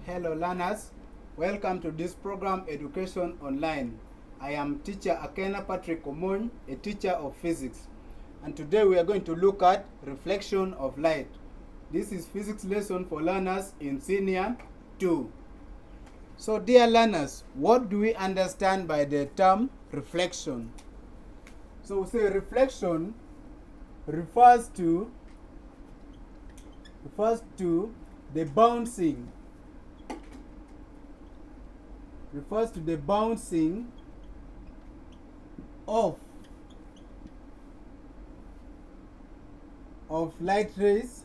Hello learners, welcome to this program Education Online. I am teacher Akena Patrick Omoy, a teacher of physics. And today we are going to look at reflection of light. This is physics lesson for learners in senior 2. So dear learners, what do we understand by the term reflection? So we say reflection refers to the bouncing off of light rays,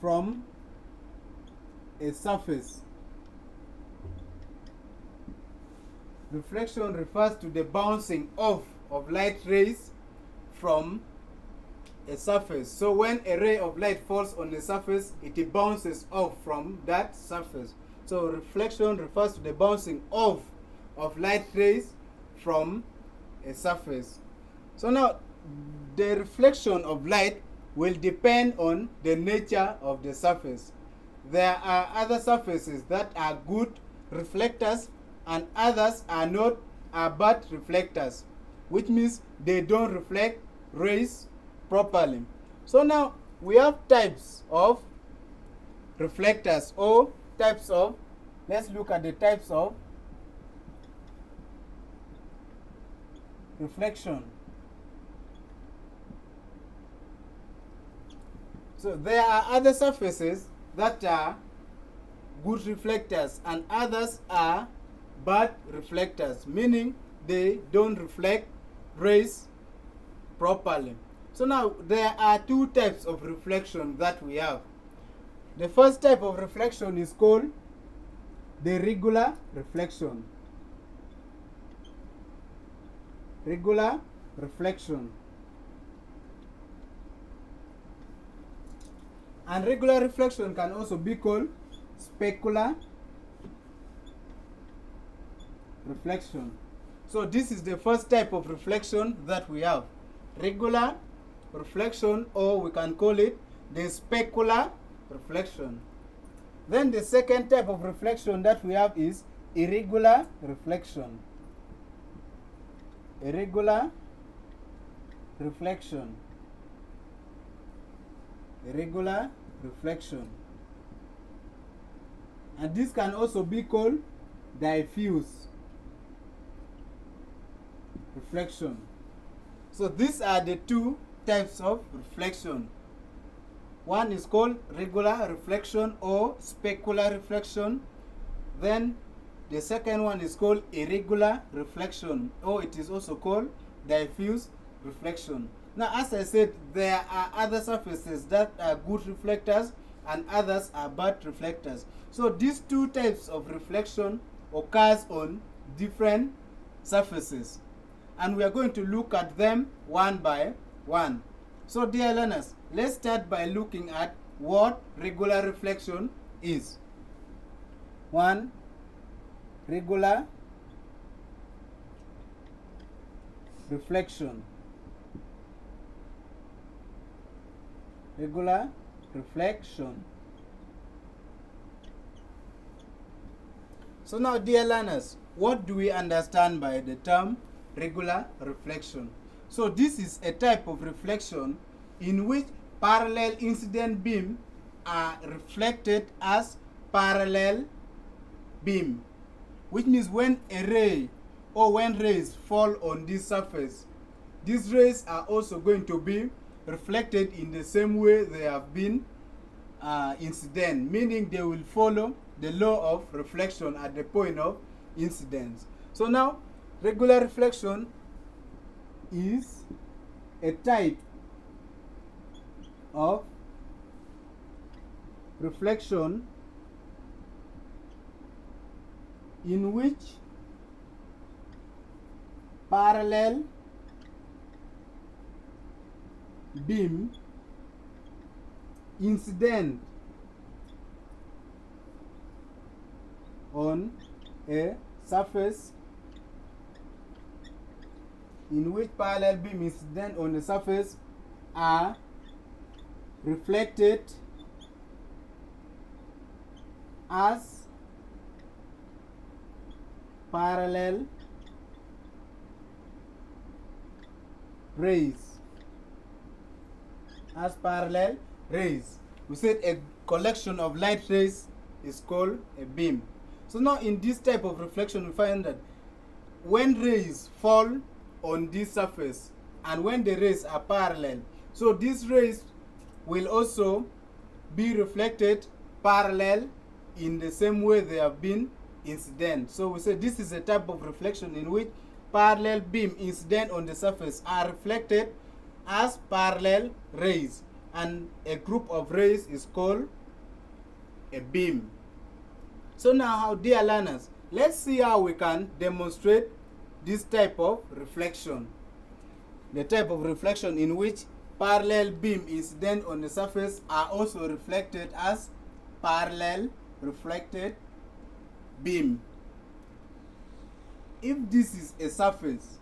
from a surface. Reflection refers to the bouncing off of light rays from a surface. So when a ray of light falls on a surface, it bounces off from that surface. So reflection refers to the bouncing off of light rays from a surface. So now the reflection of light will depend on the nature of the surface. There are other surfaces that are good reflectors and others are bad reflectors, which means they don't reflect rays properly. So now we have types of reflectors or types of, let's look at the types of reflection. So there are other surfaces that are good reflectors and others are bad reflectors, meaning they don't reflect rays properly. So now there are two types of reflection that we have. The first type of reflection is called the regular reflection. Regular reflection. And regular reflection can also be called specular reflection. So this is the first type of reflection that we have. Regular reflection, or we can call it the specular reflection. Then the second type of reflection that we have is irregular reflection. Irregular reflection. Irregular reflection. And this can also be called diffuse reflection. So these are the two types of reflection. One is called regular reflection or specular reflection. Then the second one is called irregular reflection, or it is also called diffuse reflection. Now, as I said, there are other surfaces that are good reflectors and others are bad reflectors. So these two types of reflection occurs on different surfaces, and we are going to look at them one by one. So dear learners, let's start by looking at what regular reflection is. One, regular reflection. Regular reflection. So now, dear learners, what do we understand by the term regular reflection? So this is a type of reflection in which parallel incident beams are reflected as parallel beam, which means when a ray or when rays fall on this surface, these rays are also going to be reflected in the same way they have been incident, meaning they will follow the law of reflection at the point of incidence. So now regular reflection is a type of reflection in which parallel beam incident on a surface in which parallel beam incident on the surface are reflected as parallel rays. As parallel rays. We said a collection of light rays is called a beam. So now in this type of reflection we find that when rays fall on this surface and when the rays are parallel, so these rays will also be reflected parallel in the same way they have been incident. So we say this is a type of reflection in which parallel beam incident on the surface are reflected as parallel rays, and a group of rays is called a beam. So now, dear learners, let's see how we can demonstrate this type of reflection. The type of reflection in which parallel beam incident on the surface are also reflected as parallel reflected beam. If this is a surface,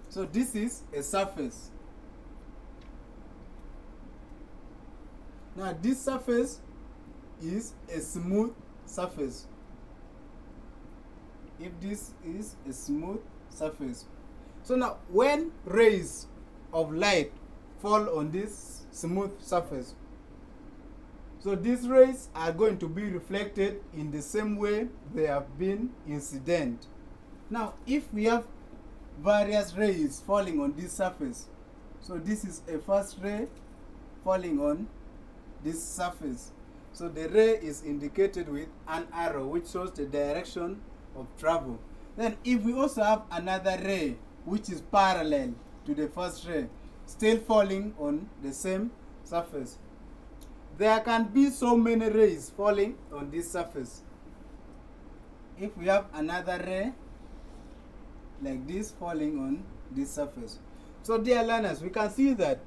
so this is a surface. Now this surface is a smooth surface. If this is a smooth surface. So now when rays of light fall on this smooth surface, so these rays are going to be reflected in the same way they have been incident. Now if we have various rays falling on this surface, so this is a first ray falling on this surface. So the ray is indicated with an arrow which shows the direction of travel. Then if we also have another ray which is parallel to the first ray, still falling on the same surface, there can be so many rays falling on this surface. If we have another ray like this falling on this surface. So dear learners, we can see that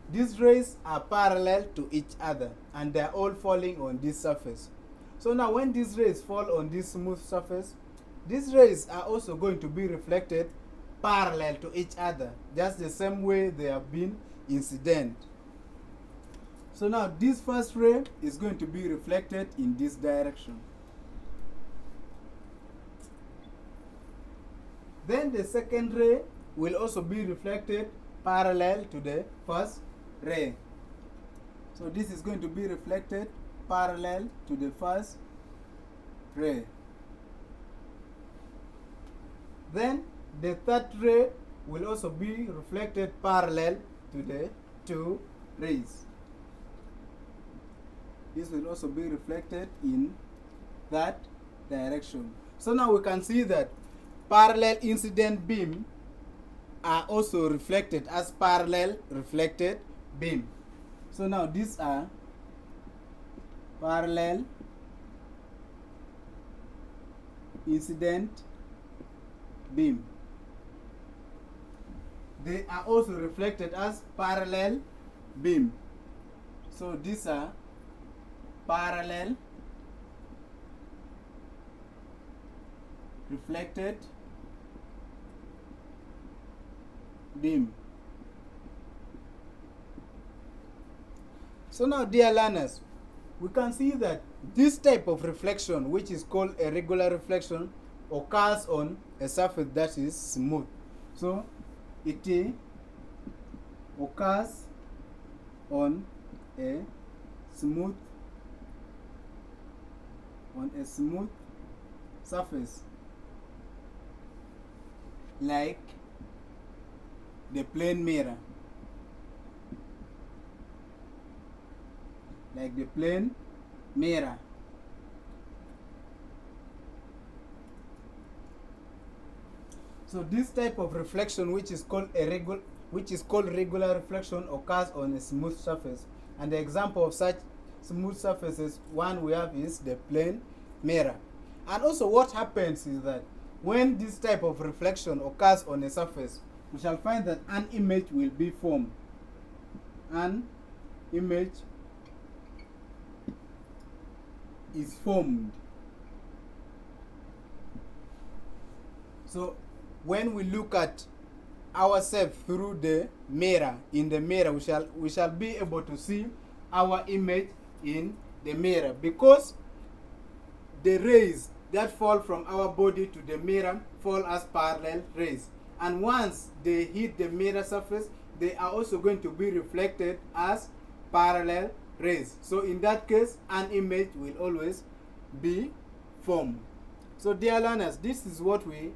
these rays are parallel to each other and they are all falling on this surface. So now when these rays fall on this smooth surface, these rays are also going to be reflected parallel to each other, just the same way they have been incident. So now this first ray is going to be reflected in this direction. Then the second ray will also be reflected parallel to the first ray. So this is going to be reflected parallel to the first ray. Then the third ray will also be reflected parallel to the two rays. This will also be reflected in that direction. So now we can see that parallel incident beam are also reflected as parallel reflected beam. So now these are parallel incident beam. They are also reflected as parallel beam. So these are parallel reflected beam. So now, dear learners, we can see that this type of reflection, which is called a regular reflection, occurs on a surface that is smooth. So it occurs on a smooth surface like the plane mirror. Like the plane mirror. So this type of reflection, which is called regular reflection, occurs on a smooth surface. And the example of such smooth surfaces, one we have is the plane mirror. And also what happens is that when this type of reflection occurs on a surface, we shall find that an image will be formed. An image is formed. So when we look at ourselves through the mirror, in the mirror, we shall be able to see our image in the mirror, because the rays that fall from our body to the mirror fall as parallel rays, and once they hit the mirror surface, they are also going to be reflected as parallel rays. So in that case, an image will always be formed. So dear learners, this is what we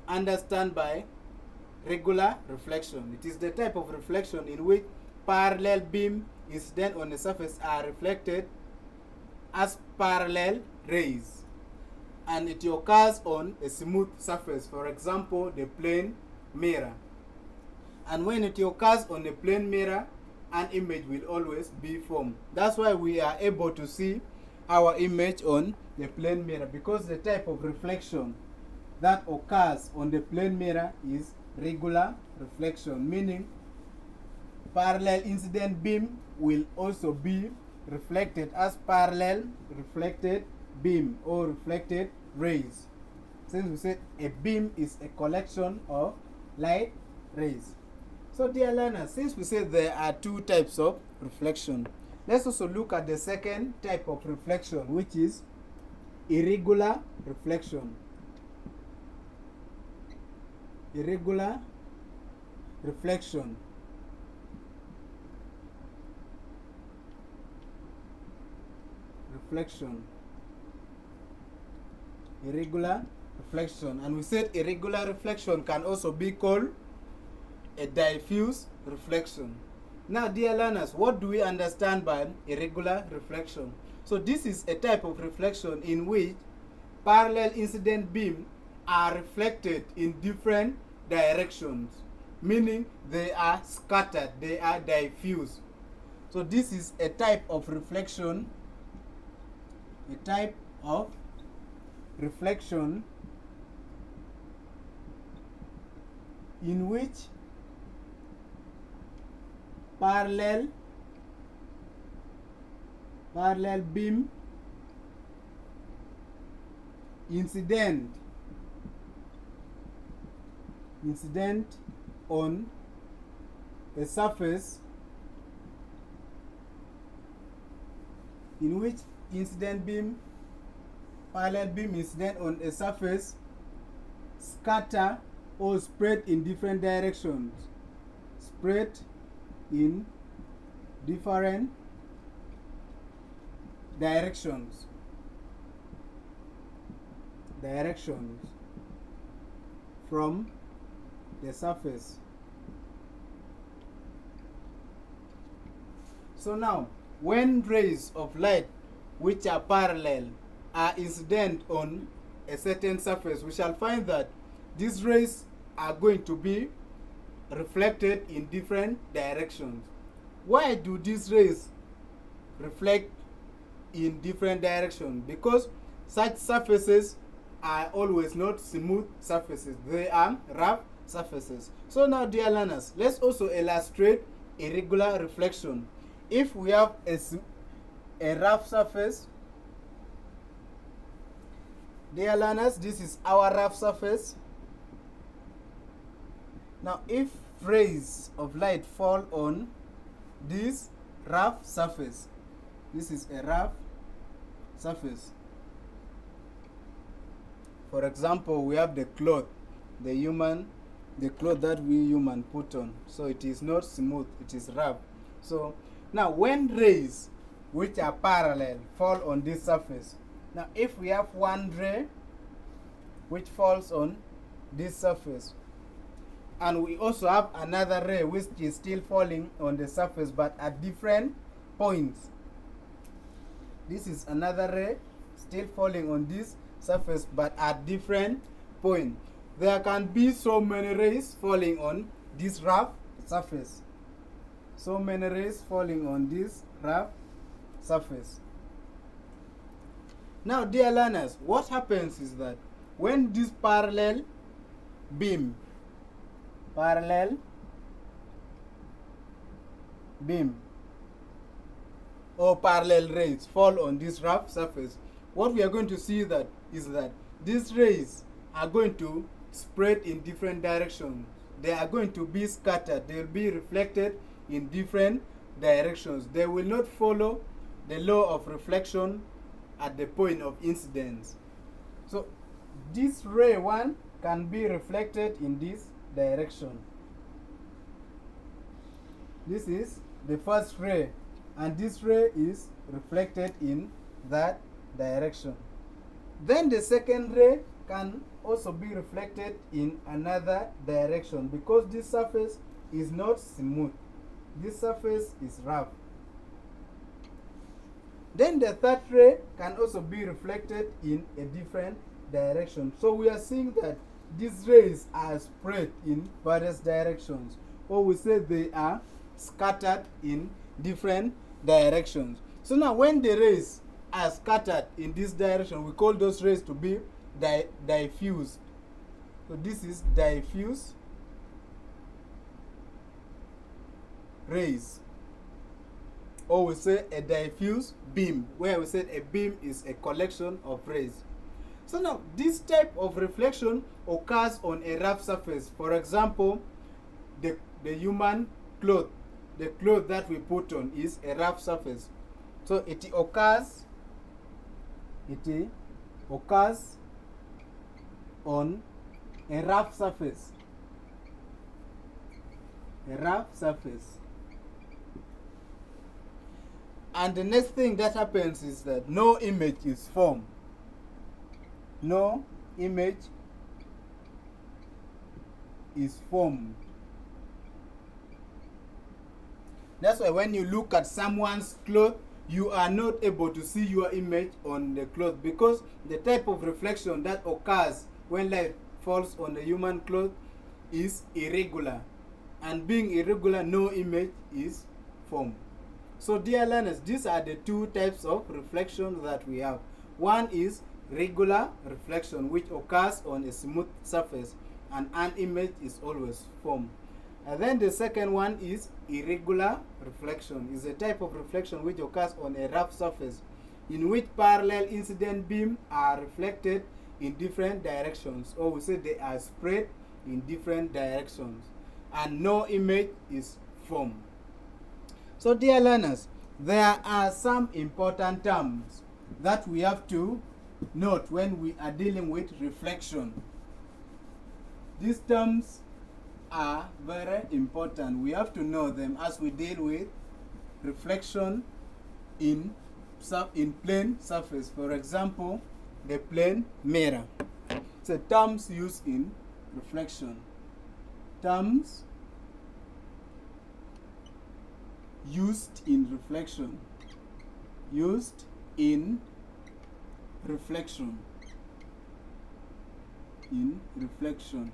understand by regular reflection. It is the type of reflection in which parallel beam incident on the surface are reflected as parallel rays, and it occurs on a smooth surface, for example the plane mirror. And when it occurs on a plane mirror, an image will always be formed. That's why we are able to see our image on the plane mirror, because the type of reflection that occurs on the plane mirror is regular reflection, meaning parallel incident beam will also be reflected as parallel reflected beam or reflected rays, since we said a beam is a collection of light rays. So dear learners, since we said there are two types of reflection, let's also look at the second type of reflection, which is irregular reflection. Irregular reflection. Irregular reflection. And we said irregular reflection can also be called a diffuse reflection. Now dear learners, what do we understand by irregular reflection? So this is a type of reflection in which parallel incident beam are reflected in different directions, meaning they are scattered, they are diffuse. So this is a type of reflection, in which parallel beam incident on a surface, in which parallel beam incident on a surface scatter or spread in different directions. From the surface. So now, when rays of light which are parallel are incident on a certain surface, we shall find that these rays are going to be reflected in different directions. Why do these rays reflect in different directions? Because such surfaces are always not smooth surfaces, they are rough surfaces. So now dear learners, let's also illustrate irregular reflection. If we have a rough surface, dear learners, this is our rough surface. Now if rays of light fall on this rough surface, this is a rough surface. For example, we have the cloth, the cloth that we human put on. So it is not smooth, it is rough. So now when rays which are parallel fall on this surface, now if we have one ray which falls on this surface, and we also have another ray which is still falling on the surface but at different points. This is another ray still falling on this surface but at different points. There can be so many rays falling on this rough surface. So many rays falling on this rough surface. Now dear learners, what happens is that when this parallel beam or parallel rays fall on this rough surface, what we are going to see is that these rays are going to spread in different directions. They are going to be scattered. They will be reflected in different directions. They will not follow the law of reflection at the point of incidence. So this ray 1 can be reflected in this direction. This is the first ray, and this ray is reflected in that direction. Then the second ray can also be reflected in another direction because this surface is not smooth. This surface is rough. Then the third ray can also be reflected in a different direction. So we are seeing that these rays are spread in various directions, or we say they are scattered in different directions. So now when the rays are scattered in this direction, we call those rays to be diffuse. So this is diffuse rays, or we say a diffuse beam, where we said a beam is a collection of rays. So now this type of reflection occurs on a rough surface. For example, the human cloth, the cloth that we put on is a rough surface. So it occurs on a rough surface. A rough surface. And the next thing that happens is that no image is formed. No image is formed. That's why when you look at someone's cloth, you are not able to see your image on the cloth, because the type of reflection that occurs when light falls on the human cloth is irregular. And being irregular, no image is formed. So dear learners, these are the two types of reflection that we have. One is regular reflection, which occurs on a smooth surface and an image is always formed. And then the second one is irregular reflection. It's a type of reflection which occurs on a rough surface, in which parallel incident beams are reflected in different directions, or we say they are spread in different directions, and no image is formed. So dear learners, there are some important terms that we have to note when we are dealing with reflection. These terms are very important. We have to know them as we deal with reflection in plane surface. For example, the plane mirror. So terms used in reflection. Terms used in reflection. Used in reflection. In reflection.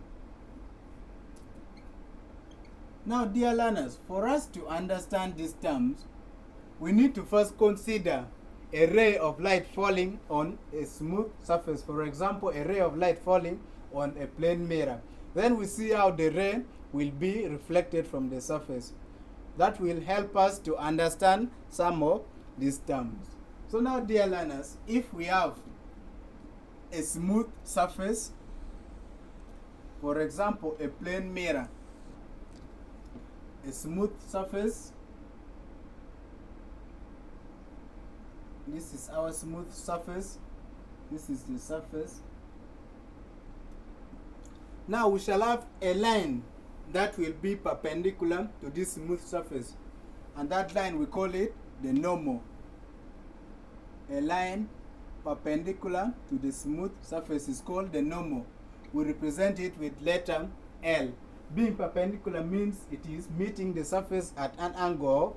Now, dear learners, for us to understand these terms, we need to first consider a ray of light falling on a smooth surface. For example, a ray of light falling on a plane mirror. Then we see how the ray will be reflected from the surface. That will help us to understand some of these terms. So now, dear learners, if we have a smooth surface, for example, a plane mirror, a smooth surface, this is our smooth surface, this is the surface. Now we shall have a line that will be perpendicular to this smooth surface, and that line we call it the normal. A line perpendicular to the smooth surface is called the normal. We represent it with letter L. Being perpendicular means it is meeting the surface at an angle of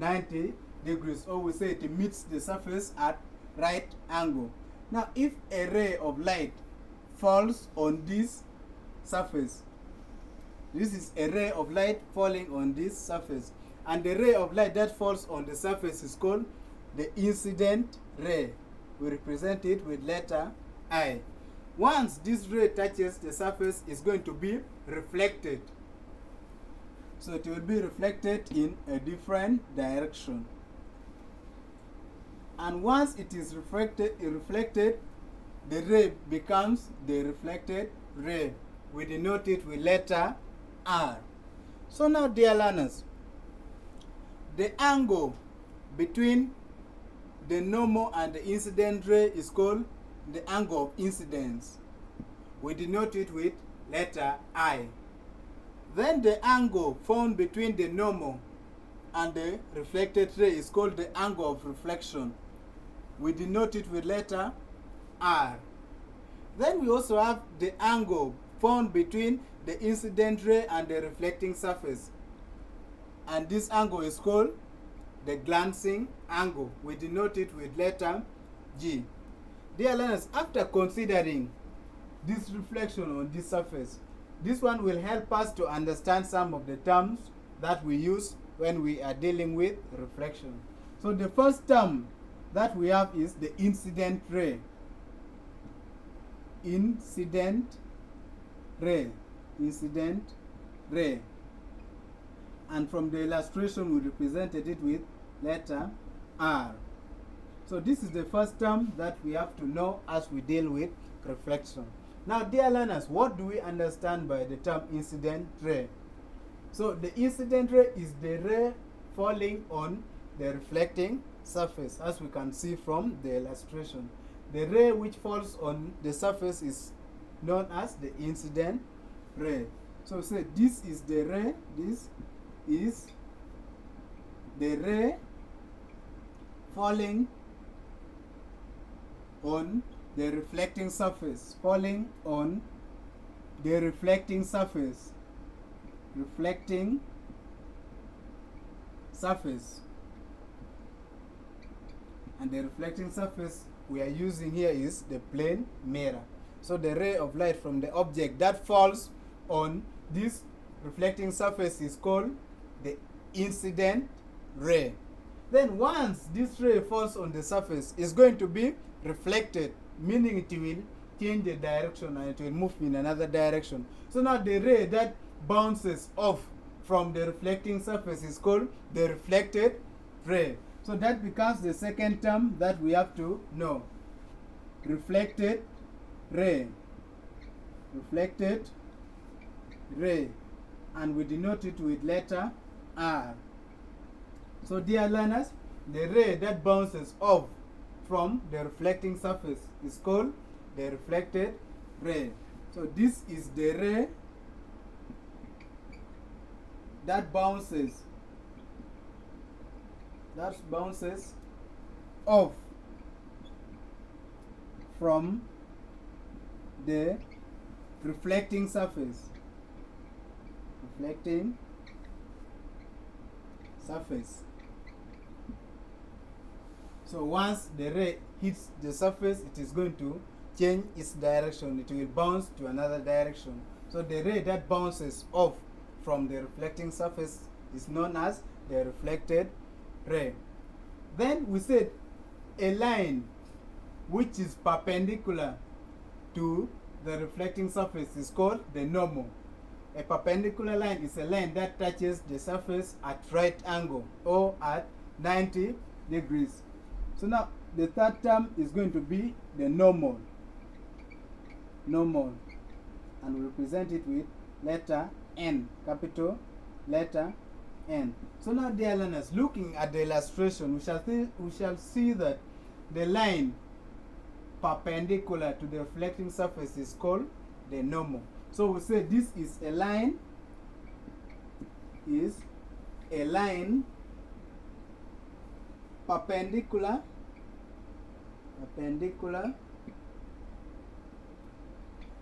90 degrees, or we say it meets the surface at right angle. Now, if a ray of light falls on this surface, this is a ray of light falling on this surface, and the ray of light that falls on the surface is called the incident ray. We represent it with letter I. Once this ray touches the surface, it's going to be reflected. So it will be reflected in a different direction. And once it is reflected, the ray becomes the reflected ray. we denote it with letter R. So now, dear learners, the angle between the normal and the incident ray is called the angle of incidence. We denote it with letter I. Then the angle found between the normal and the reflected ray is called the angle of reflection. We denote it with letter R. Then we also have the angle found between the incident ray and the reflecting surface. And this angle is called the glancing angle. We denote it with letter G. Dear learners, after considering this reflection on this surface, this one will help us to understand some of the terms that we use when we are dealing with reflection. So the first term that we have is the incident ray. Incident ray. Incident ray. And from the illustration, we represented it with letter R. So this is the first term that we have to know as we deal with reflection. Now, dear learners, what do we understand by the term incident ray? So the incident ray is the ray falling on the reflecting surface, as we can see from the illustration. The ray which falls on the surface is known as the incident ray. So say this is the ray, this is the ray falling on the reflecting surface, falling on the reflecting surface, reflecting surface. And the reflecting surface we are using here is the plane mirror. So the ray of light from the object that falls on this reflecting surface is called the incident ray. Then once this ray falls on the surface, it's going to be reflected, meaning it will change the direction and it will move in another direction. So now the ray that bounces off from the reflecting surface is called the reflected ray. So that becomes the second term that we have to know. Reflected ray. Reflected ray. And we denote it with letter R. So dear learners, the ray that bounces off from the reflecting surface is called the reflected ray. So this is the ray that bounces off from the reflecting surface. Reflecting surface. So once the ray hits the surface, it is going to change its direction. It will bounce to another direction. So the ray that bounces off from the reflecting surface is known as the reflected ray. Then we said a line which is perpendicular to the reflecting surface is called the normal. A perpendicular line is a line that touches the surface at right angle or at 90 degrees. So now the third term is going to be the normal. Normal. And we represent it with letter N, capital letter N. So now, dear learners, looking at the illustration, we shall see that the line perpendicular to the reflecting surface is called the normal. So we say this is a line perpendicular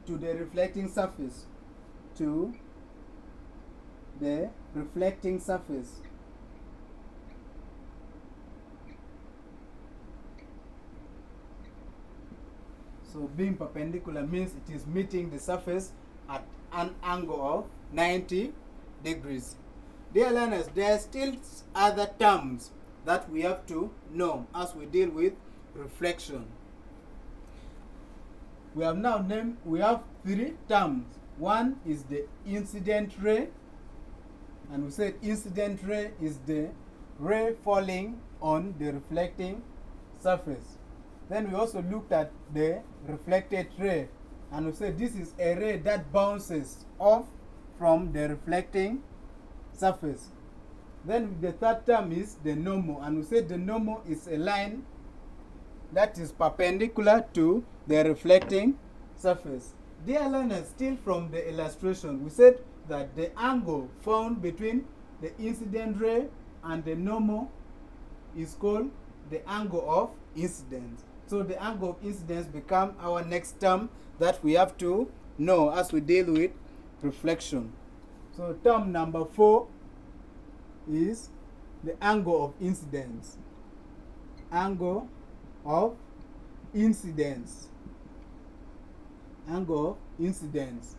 to the reflecting surface, to the reflecting surface. So being perpendicular means it is meeting the surface at an angle of 90 degrees. Dear learners, there are still other terms that we have to know as we deal with reflection. We have three terms. One is the incident ray, and we said incident ray is the ray falling on the reflecting surface. Then we also looked at the reflected ray. And we say this is a ray that bounces off from the reflecting surface. Then the third term is the normal, and we say the normal is a line that is perpendicular to the reflecting surface. Dear learners, still from the illustration, we said that the angle found between the incident ray and the normal is called the angle of incidence. So the angle of incidence becomes our next term that we have to know as we deal with reflection. So term number 4 is the angle of incidence. Angle of incidence. Angle of incidence.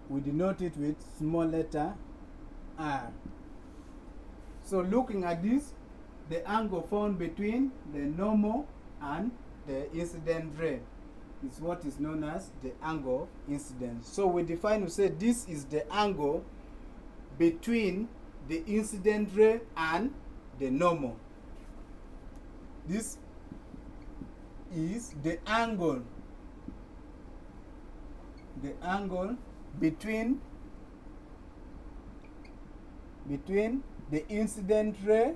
We denote it with small letter r. So looking at this, the angle found between the normal and the incident ray is what is known as the angle of incidence. So we say this is the angle between the incident ray and the normal. This is the angle between the incident ray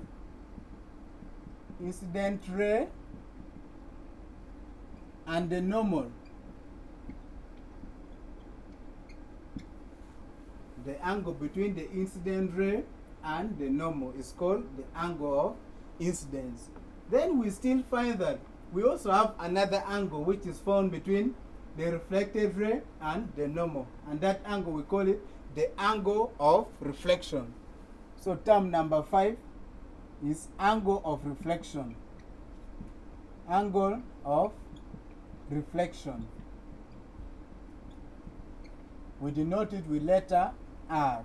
and the normal. The angle between the incident ray and the normal is called the angle of incidence. Then we still find that we also have another angle which is found between the reflected ray and the normal, and that angle we call it the angle of reflection. So term number 5 is angle of reflection. Angle of reflection. We denote it with letter R.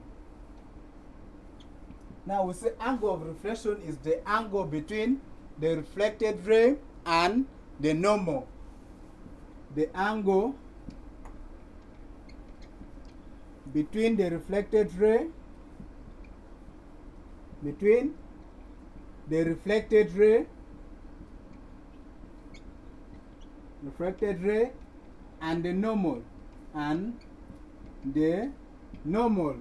Now we say angle of reflection is the angle between the reflected ray and the normal. The angle between the reflected ray and the normal,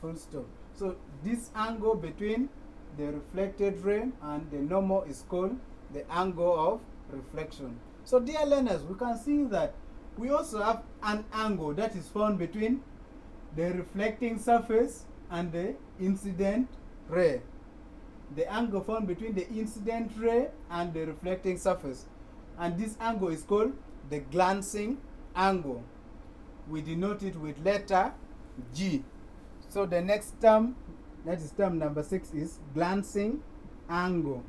full stop. So this angle between the reflected ray and the normal is called the angle of reflection. So dear learners, we can see that we also have an angle that is found between the reflecting surface and the incident ray. The angle found between the incident ray and the reflecting surface. And this angle is called the glancing angle. We denote it with letter G. So the next term, that is term number 6, is glancing angle.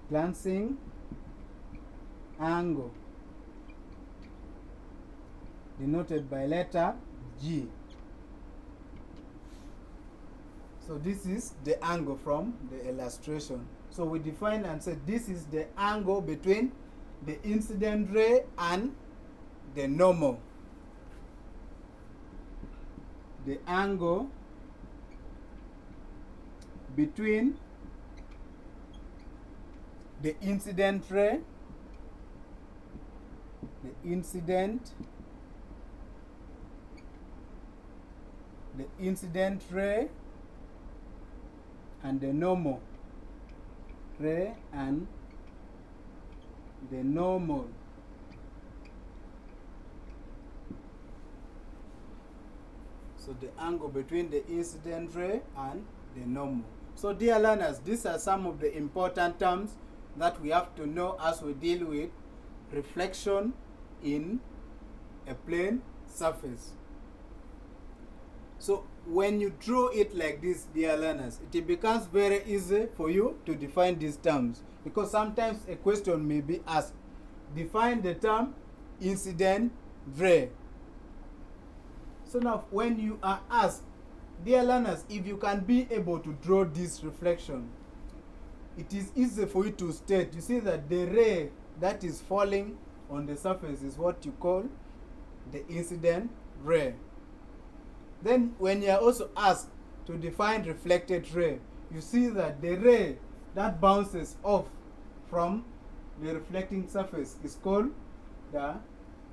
Glancing angle, denoted by letter G. So this is the angle from the illustration. So we define and say this is the angle between the incident ray and the normal. The angle between the incident ray, and the normal ray and the normal. So the angle between the incident ray and the normal. So dear learners, these are some of the important terms that we have to know as we deal with reflection in a plane surface. So when you draw it like this, dear learners, it becomes very easy for you to define these terms, because sometimes a question may be asked, define the term incident ray. So now when you are asked, dear learners, if you can be able to draw this reflection, it is easy for you to state. You see that the ray that is falling on the surface is what you call the incident ray. Then when you are also asked to define reflected ray, you see that the ray that bounces off from the reflecting surface is called the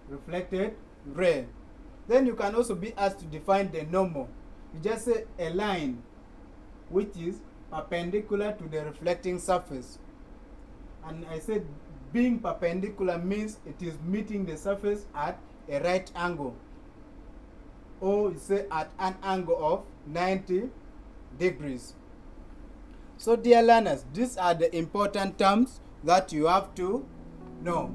reflected ray. Then you can also be asked to define the normal. You just say a line which is perpendicular to the reflecting surface. And I said being perpendicular means it is meeting the surface at a right angle, or you say at an angle of 90 degrees. So dear learners, these are the important terms that you have to know.